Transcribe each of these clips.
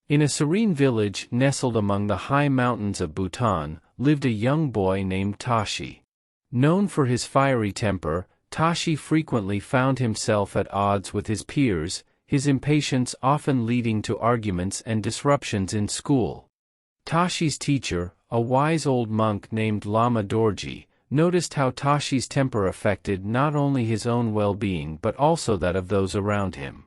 In a serene village nestled among the high mountains of Bhutan, lived a young boy named Tashi. Known for his fiery temper, Tashi frequently found himself at odds with his peers, his impatience often leading to arguments and disruptions in school. Tashi's teacher, a wise old monk named Lama Dorji, noticed how Tashi's temper affected not only his own well-being but also that of those around him.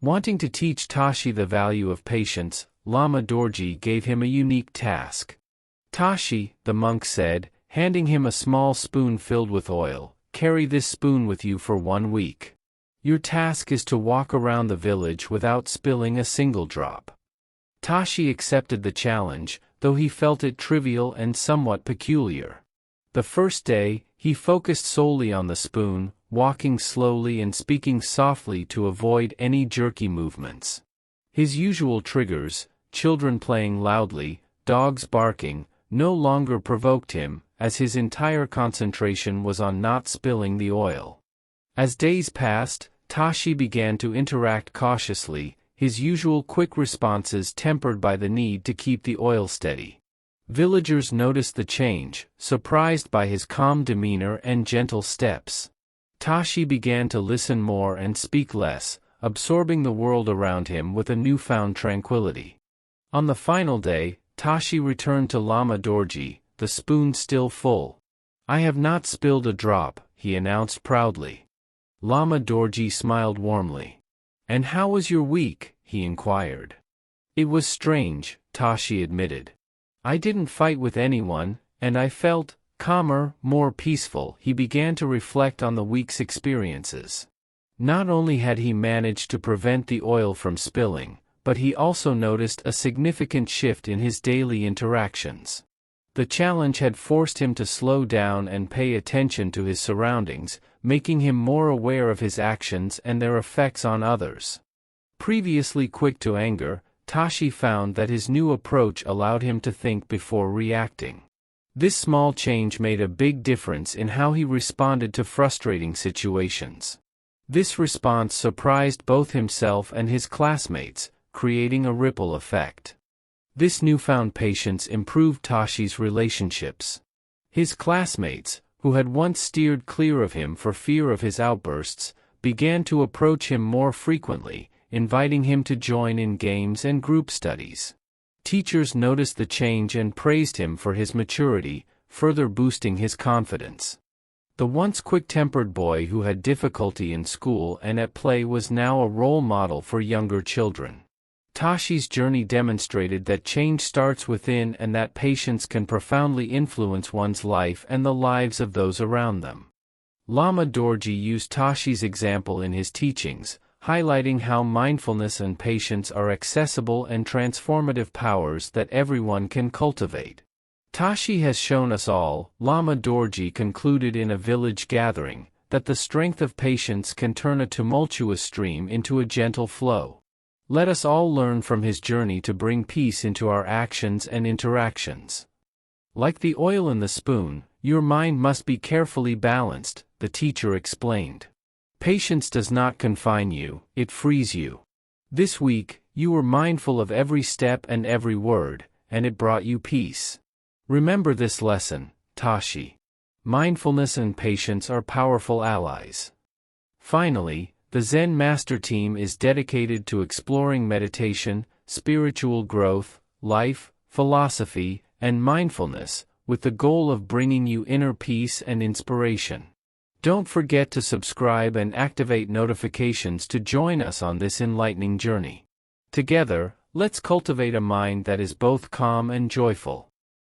Wanting to teach Tashi the value of patience, Lama Dorji gave him a unique task. "Tashi," the monk said, handing him a small spoon filled with oil, "carry this spoon with you for 1 week. Your task is to walk around the village without spilling a single drop." Tashi accepted the challenge, though he felt it trivial and somewhat peculiar. The first day, he focused solely on the spoon, walking slowly and speaking softly to avoid any jerky movements. His usual triggers, children playing loudly, dogs barking, no longer provoked him, as his entire concentration was on not spilling the oil. As days passed, Tashi began to interact cautiously, his usual quick responses tempered by the need to keep the oil steady. Villagers noticed the change, surprised by his calm demeanor and gentle steps. Tashi began to listen more and speak less, absorbing the world around him with a newfound tranquility. On the final day, Tashi returned to Lama Dorji, the spoon still full. "I have not spilled a drop," he announced proudly. Lama Dorji smiled warmly. "And how was your week?" he inquired. "It was strange," Tashi admitted. "I didn't fight with anyone, and I felt calmer, more peaceful." He began to reflect on the week's experiences. Not only had he managed to prevent the oil from spilling, but he also noticed a significant shift in his daily interactions. The challenge had forced him to slow down and pay attention to his surroundings, making him more aware of his actions and their effects on others. Previously quick to anger, Tashi found that his new approach allowed him to think before reacting. This small change made a big difference in how he responded to frustrating situations. This response surprised both himself and his classmates, creating a ripple effect. This newfound patience improved Tashi's relationships. His classmates, who had once steered clear of him for fear of his outbursts, began to approach him more frequently, inviting him to join in games and group studies. Teachers noticed the change and praised him for his maturity, further boosting his confidence. The once quick-tempered boy who had difficulty in school and at play was now a role model for younger children. Tashi's journey demonstrated that change starts within and that patience can profoundly influence one's life and the lives of those around them. Lama Dorji used Tashi's example in his teachings, highlighting how mindfulness and patience are accessible and transformative powers that everyone can cultivate. "Tashi has shown us all," Lama Dorji concluded in a village gathering, "that the strength of patience can turn a tumultuous stream into a gentle flow. Let us all learn from his journey to bring peace into our actions and interactions." Like the oil in the spoon, your mind must be carefully balanced, the teacher explained. Patience does not confine you, it frees you. This week, you were mindful of every step and every word, and it brought you peace. Remember this lesson, Tashi. Mindfulness and patience are powerful allies. Finally, the Zen Master team is dedicated to exploring meditation, spiritual growth, life, philosophy, and mindfulness, with the goal of bringing you inner peace and inspiration. Don't forget to subscribe and activate notifications to join us on this enlightening journey. Together, let's cultivate a mind that is both calm and joyful.